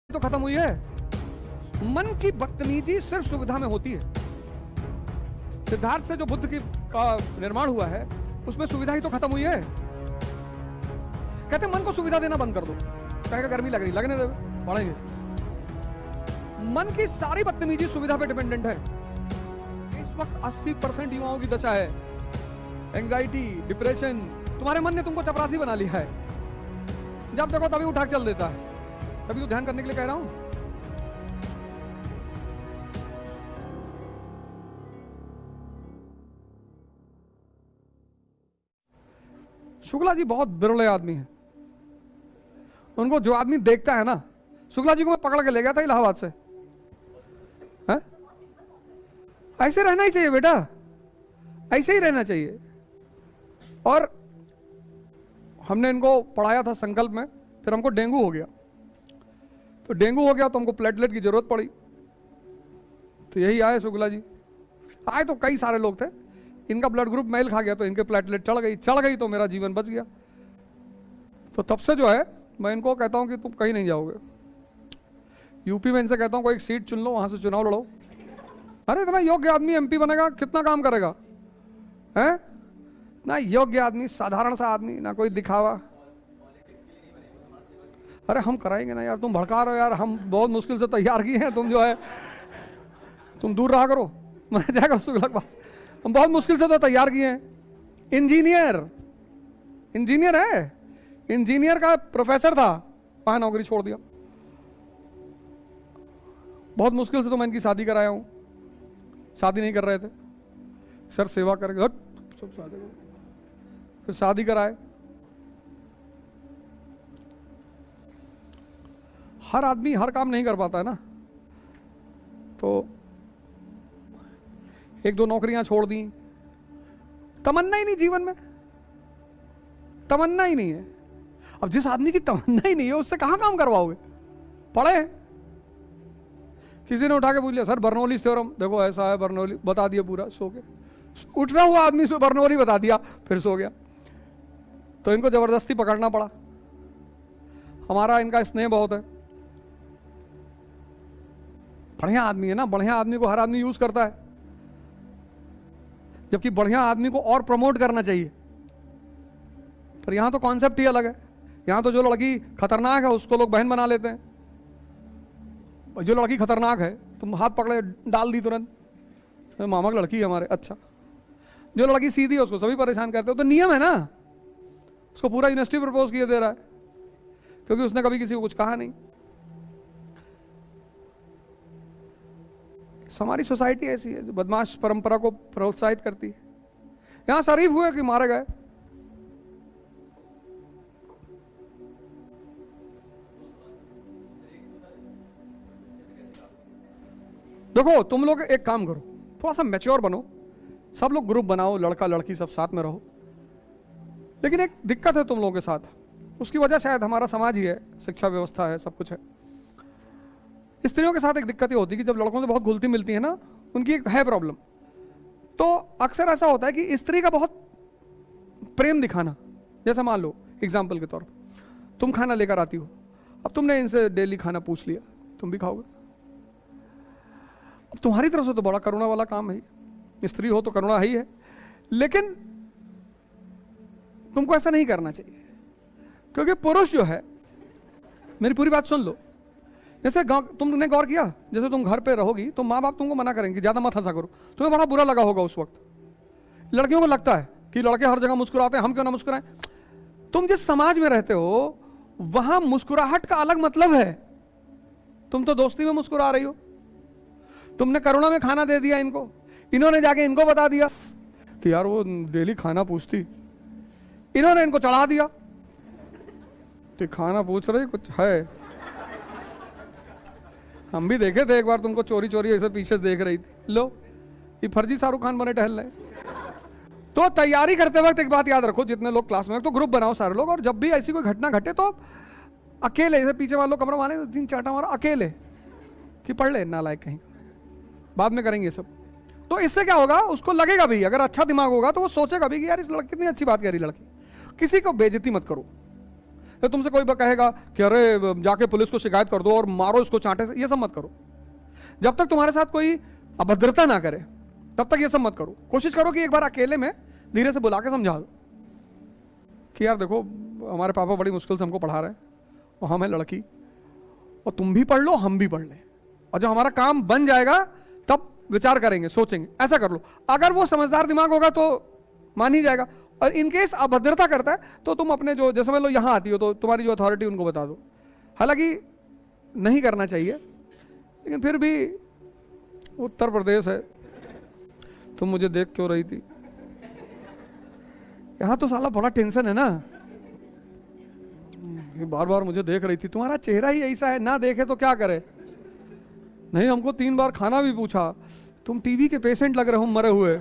तो खत्म हुई है। मन की बदतमीजी सिर्फ सुविधा में होती है। सिद्धार्थ से जो बुद्ध की का निर्माण हुआ है उसमें सुविधा ही तो खत्म हुई है। कहते मन को सुविधा देना बंद कर दो, कहेगा गर्मी लग रही, लगने दे, पढ़ेंगे। मन की सारी बदतमीजी सुविधा पे डिपेंडेंट है। इस वक्त 80% युवाओं की दशा है एंजाइटी, डिप्रेशन। तुम्हारे मन ने तुमको चपरासी बना लिया है, जब देखो तभी उठा के चल देता है। तभी तो ध्यान करने के लिए कह रहा हूं। शुक्ला जी बहुत बिरले आदमी हैं। उनको जो आदमी देखता है ना, शुक्ला जी को मैं पकड़ के ले गया था इलाहाबाद से। है? ऐसे रहना ही चाहिए बेटा, ऐसे ही रहना चाहिए। और हमने इनको पढ़ाया था संकल्प में, फिर हमको डेंगू हो गया। तो डेंगू हो गया तो हमको प्लेटलेट की जरूरत पड़ी, तो यही आए शुक्ला जी। आए तो कई सारे लोग थे, इनका ब्लड ग्रुप मेल खा गया तो इनके प्लेटलेट चढ़ गई तो मेरा जीवन बच गया। तो तब से जो है मैं इनको कहता हूं कि तुम कहीं नहीं जाओगे। यूपी में इनसे कहता हूं कोई एक सीट चुन लो, वहां से चुनाव लड़ो। अरे इतना योग्य आदमी एमपी बनेगा, कितना काम करेगा है ना। योग्य आदमी, साधारण सा आदमी, ना कोई दिखावा। अरे हम कराएंगे ना यार, तुम भड़का रहे हो यार, हम बहुत मुश्किल से तैयार किए हैं, तुम जो है तुम दूर रहा करो, मैं जाएगा शुक्ला के पास। हम बहुत मुश्किल से तो तैयार किए हैं। इंजीनियर है, इंजीनियर का प्रोफेसर था, वहां नौकरी छोड़ दिया। बहुत मुश्किल से तो मैं इनकी शादी कराया हूं। शादी नहीं कर रहे थे सर, सेवा करके फिर शादी कराए। हर आदमी हर काम नहीं कर पाता है ना, तो एक दो नौकरियां छोड़ दी। तमन्ना ही नहीं जीवन में, तमन्ना ही नहीं है। अब जिस आदमी की तमन्ना ही नहीं है उससे कहां काम करवाओगे। पढ़े किसी ने उठा के पूछ लिया सर बर्नौली थ्योरम देखो ऐसा है, बर्नौली बता दिया पूरा, सो के उठ रहा हुआ आदमी से बर्नौली बता दिया, फिर सो गया। तो इनको जबरदस्ती पकड़ना पड़ा। हमारा इनका स्नेह बहुत है, बढ़िया आदमी है ना। बढ़िया आदमी को हर आदमी यूज करता है, जबकि बढ़िया आदमी को और प्रमोट करना चाहिए। पर यहां तो कॉन्सेप्ट ही अलग है। यहां तो जो लड़की खतरनाक है उसको लोग बहन बना लेते हैं। जो लड़की खतरनाक है तुम हाथ पकड़े डाल दी तुरंत, मामा की लड़की है हमारे। अच्छा, जो लड़की सीधी है उसको सभी परेशान करते हो। तो नियम है ना, उसको पूरा यूनिवर्सिटी प्रपोज किए दे रहा है, क्योंकि उसने कभी किसी को कुछ कहा नहीं। हमारी सोसाइटी ऐसी है जो बदमाश परंपरा को प्रोत्साहित करती है। यहां शरीफ हुए कि मारे गए। देखो तुम लोग एक काम करो, थोड़ा सा मैच्योर बनो, सब लोग ग्रुप बनाओ, लड़का लड़की सब साथ में रहो। लेकिन एक दिक्कत है तुम लोगों के साथ, उसकी वजह शायद हमारा समाज ही है, शिक्षा व्यवस्था है, सब कुछ है। स्त्रियों के साथ एक दिक्कत ये होती है कि जब लड़कों से बहुत घुलती मिलती है ना, उनकी एक है प्रॉब्लम। तो अक्सर ऐसा होता है कि स्त्री का बहुत प्रेम दिखाना, जैसे मान लो एग्जाम्पल के तौर पर तुम खाना लेकर आती हो, अब तुमने इनसे डेली खाना पूछ लिया, तुम भी खाओगे। अब तुम्हारी तरफ से तो बड़ा करुणा वाला काम है, स्त्री हो तो करुणा ही है, लेकिन तुमको ऐसा नहीं करना चाहिए। क्योंकि पुरुष जो है, मेरी पूरी बात सुन लो, जैसे तुमने गौर किया, जैसे तुम घर पे रहोगी तो माँ बाप तुमको मना करेंगे ज्यादा मत हंसा करो, तुम्हें बड़ा बुरा लगा होगा उस वक्त। लड़कियों को लगता है कि लड़के हर जगह मुस्कुराते हैं, हम क्यों ना मुस्कुराएं। तुम जिस समाज में रहते हो वहां मुस्कुराहट का अलग मतलब है। तुम तो दोस्ती में मुस्कुरा रही हो, तुमने करुणा में खाना दे दिया इनको, इन्होंने जाके इनको बता दिया कि यार वो डेली खाना पूछती, इन्होंने इनको चढ़ा दिया कि खाना पूछ रही कुछ है। हम भी देखे थे एक बार तुमको चोरी चोरी ऐसे पीछे देख रही थी, लो ये फर्जी शाहरुख खान बने टहल रहे। तो तैयारी करते वक्त एक बात याद रखो, जितने लोग क्लास में, तो ग्रुप बनाओ सारे लोग, और जब भी ऐसी कोई घटना घटे तो अकेले, जैसे पीछे वालों कमरा वाले 3-4 मारा अकेले कि पढ़ ले नालायक कहीं, बाद में करेंगे सब। तो इससे क्या होगा, उसको लगेगा भी, अगर अच्छा दिमाग होगा तो वो सोचेगा भी कि यार इस लड़की कितनी अच्छी बात कह रही लड़की। किसी को बेइज्जती मत करो, तो तुमसे कोई कहेगा कि अरे जाके पुलिस को शिकायत कर दो और मारो इसको चांटे से, ये सब मत करो। जब तक तुम्हारे साथ कोई अभद्रता ना करे तब तक ये सब मत करो। कोशिश करो कि एक बार अकेले में धीरे से बुला के समझा दो कि यार देखो हमारे पापा बड़ी मुश्किल से हमको पढ़ा रहे हैं और हम हैं लड़की, और तुम भी पढ़ लो हम भी पढ़ लें, और जब हमारा काम बन जाएगा तब विचार करेंगे, सोचेंगे, ऐसा कर लो। अगर वो समझदार दिमाग होगा तो मान ही जाएगा, और इनकेस अभद्रता करता है तो तुम अपने जो, जैसे मान लो यहाँ आती हो तो तुम्हारी जो अथॉरिटी उनको बता दो। हालांकि नहीं करना चाहिए, लेकिन फिर भी उत्तर प्रदेश है, तुम मुझे देख क्यों रही थी? यहाँ तो साला बड़ा टेंशन है ना, ये बार बार मुझे देख रही थी, तुम्हारा चेहरा ही ऐसा है, ना देखे तो क्या करे? नहीं, हमको 3 बार खाना भी पूछा, तुम टीबी के पेशेंट लग रहे हो मरे हुए,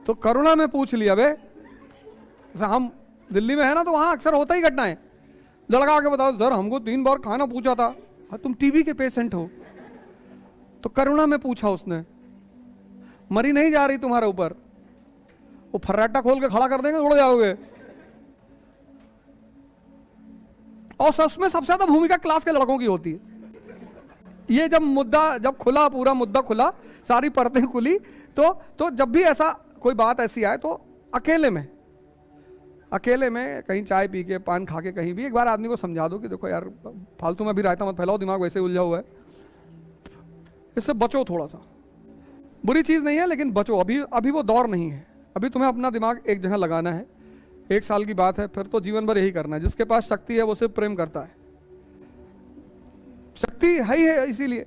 तो करुणा में पूछ लिया बे। जैसे हम दिल्ली में है ना तो वहां अक्सर होता ही घटना है, लड़का आके बताओ सर हमको 3 बार खाना पूछा था, तुम टीबी के पेशेंट हो, तो करुणा में पूछा उसने, मरी नहीं जा रही तुम्हारे ऊपर, वो फर्राटा खोल के खड़ा कर देंगे, उड़ जाओगे। और उसमें सबसे ज्यादा भूमिका क्लास के लड़कों की होती है। ये जब खुला, पूरा मुद्दा खुला, सारी परतें खुली, तो जब भी ऐसा कोई बात ऐसी आए तो अकेले में कहीं चाय पी के, पान खा के, कहीं भी एक बार आदमी को समझा दो कि देखो यार फालतू में भी रायता मत फैलाओ, दिमाग वैसे ही उलझा हुआ है, इससे बचो। थोड़ा सा बुरी चीज नहीं है लेकिन बचो, अभी वो दौर नहीं है, अभी तुम्हें अपना दिमाग एक जगह लगाना है। 1 साल की बात है, फिर तो जीवन भर यही करना है। जिसके पास शक्ति है वो सिर्फ प्रेम करता है, शक्ति है ही है, इसीलिए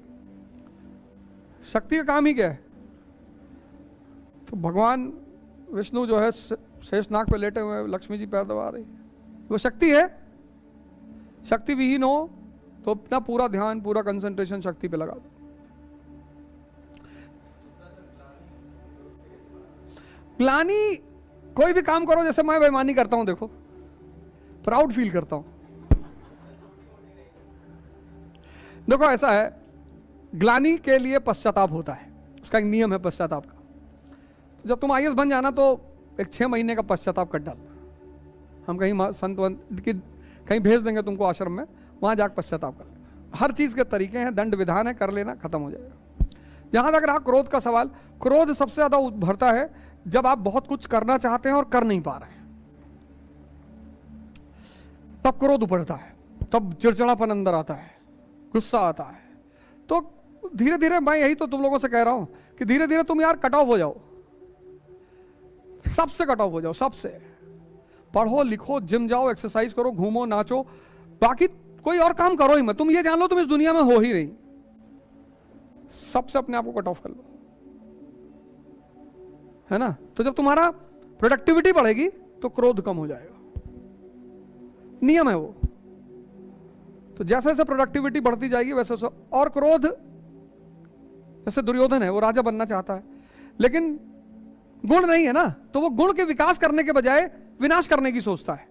शक्ति का काम ही क्या है? तो भगवान विष्णु जो है शेषनाग पे लेटे हुए, लक्ष्मी जी पैर दबा रही, वो शक्ति है। शक्ति विहीन हो तो अपना पूरा ध्यान, पूरा कंसंट्रेशन शक्ति पे लगा दो। ग्लानि, कोई भी काम करो, जैसे मैं बेईमानी करता हूं, देखो प्राउड फील करता हूं। देखो ऐसा है, ग्लानि के लिए पश्चाताप होता है, उसका एक नियम है पश्चाताप का। तो जब तुम IAS बन जाना तो एक 6 महीने का पश्चाताप कर डालना। हम कहीं संत की कहीं भेज देंगे तुमको आश्रम में, वहां जाकर पश्चाताप कर लेना। हर चीज के तरीके हैं, दंड विधान है, कर लेना, खत्म हो जाएगा। जहां तक रहा क्रोध का सवाल, क्रोध सबसे ज्यादा उभरता है जब आप बहुत कुछ करना चाहते हैं और कर नहीं पा रहे हैं, तब क्रोध उभरता है, तब चिड़चिड़ापन अंदर आता है, गुस्सा आता है। तो धीरे धीरे, मैं यही तो तुम लोगों से कह रहा हूं कि धीरे धीरे तुम यार कट ऑफ हो जाओ, सबसे कट ऑफ हो जाओ, सबसे। पढ़ो लिखो, जिम जाओ, एक्सरसाइज करो, घूमो, नाचो, बाकी कोई और काम करो ही मत। तुम ये जान लो तुम इस दुनिया में हो ही नहीं, सबसे अपने आप को कट ऑफ कर लो, है ना? तो जब तुम्हारा प्रोडक्टिविटी बढ़ेगी तो क्रोध कम हो जाएगा, नियम है वो। तो जैसे जैसे प्रोडक्टिविटी बढ़ती जाएगी वैसे वैसे, और क्रोध, जैसे दुर्योधन है, वो राजा बनना चाहता है लेकिन गुण नहीं है ना, तो वो गुण के विकास करने के बजाय विनाश करने की सोचता है।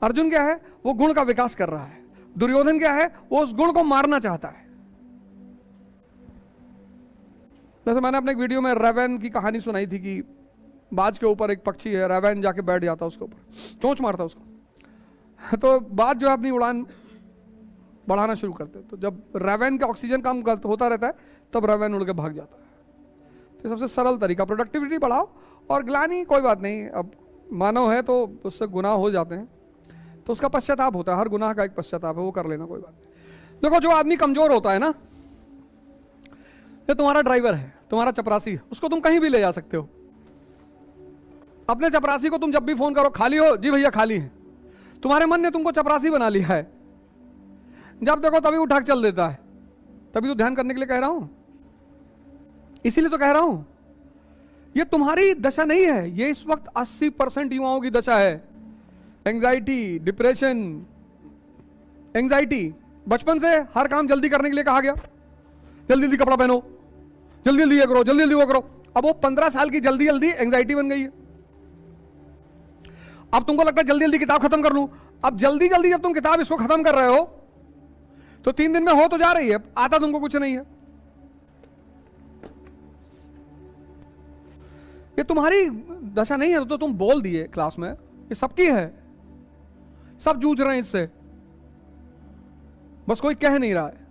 अर्जुन क्या है? वो गुण का विकास कर रहा है। दुर्योधन क्या है? वो उस गुण को मारना चाहता है। जैसे मैंने अपने एक वीडियो में रेवेन की कहानी सुनाई थी कि बाज के ऊपर एक पक्षी है, रेवेन जाके बैठ जाता उसके ऊपर, चोंच मारता उसको, तो बाज जो है अपनी उड़ान बढ़ाना शुरू करते, तो जब रेवेन का ऑक्सीजन कम होता रहता है तब रेवेन उड़ के भाग जाता है। तो सबसे सरल तरीका, प्रोडक्टिविटी बढ़ाओ। और ग्लानि कोई बात नहीं, अब मानव है तो उससे गुनाह हो जाते हैं, तो उसका पश्चाताप होता है, हर गुनाह का एक पश्चाताप है, वो कर लेना, कोई बात नहीं। देखो जो आदमी कमजोर होता है ना, ये तुम्हारा ड्राइवर है, तुम्हारा चपरासी, उसको तुम कहीं भी ले जा सकते हो। अपने चपरासी को तुम जब भी फोन करो, खाली हो? जी भैया खाली है। तुम्हारे मन ने तुमको चपरासी बना लिया है, जब देखो तभी उठा के चल देता है। तभी तो ध्यान करने के लिए कह रहा हूं, इसीलिए तो कह रहा हूं, ये तुम्हारी दशा नहीं है, ये इस वक्त 80% युवाओं की दशा है। एंजाइटी, डिप्रेशन, एंजाइटी, बचपन से हर काम जल्दी करने के लिए कहा गया, जल्दी जल्दी कपड़ा पहनो, जल्दी जल्दी ये करो, जल्दी जल्दी वो करो। अब वो 15 साल की जल्दी जल्दी एंजाइटी बन गई है। अब तुमको लगता है जल्दी जल्दी किताब खत्म कर लूं। अब जल्दी जल्दी जब तुम किताब इसको खत्म कर रहे हो तो 3 दिन में हो तो जा रही है, आता तुमको कुछ नहीं है। ये तुम्हारी दशा नहीं है, तो तुम बोल दिए क्लास में, ये सबकी है, सब जूझ रहे हैं इससे, बस कोई कह नहीं रहा है।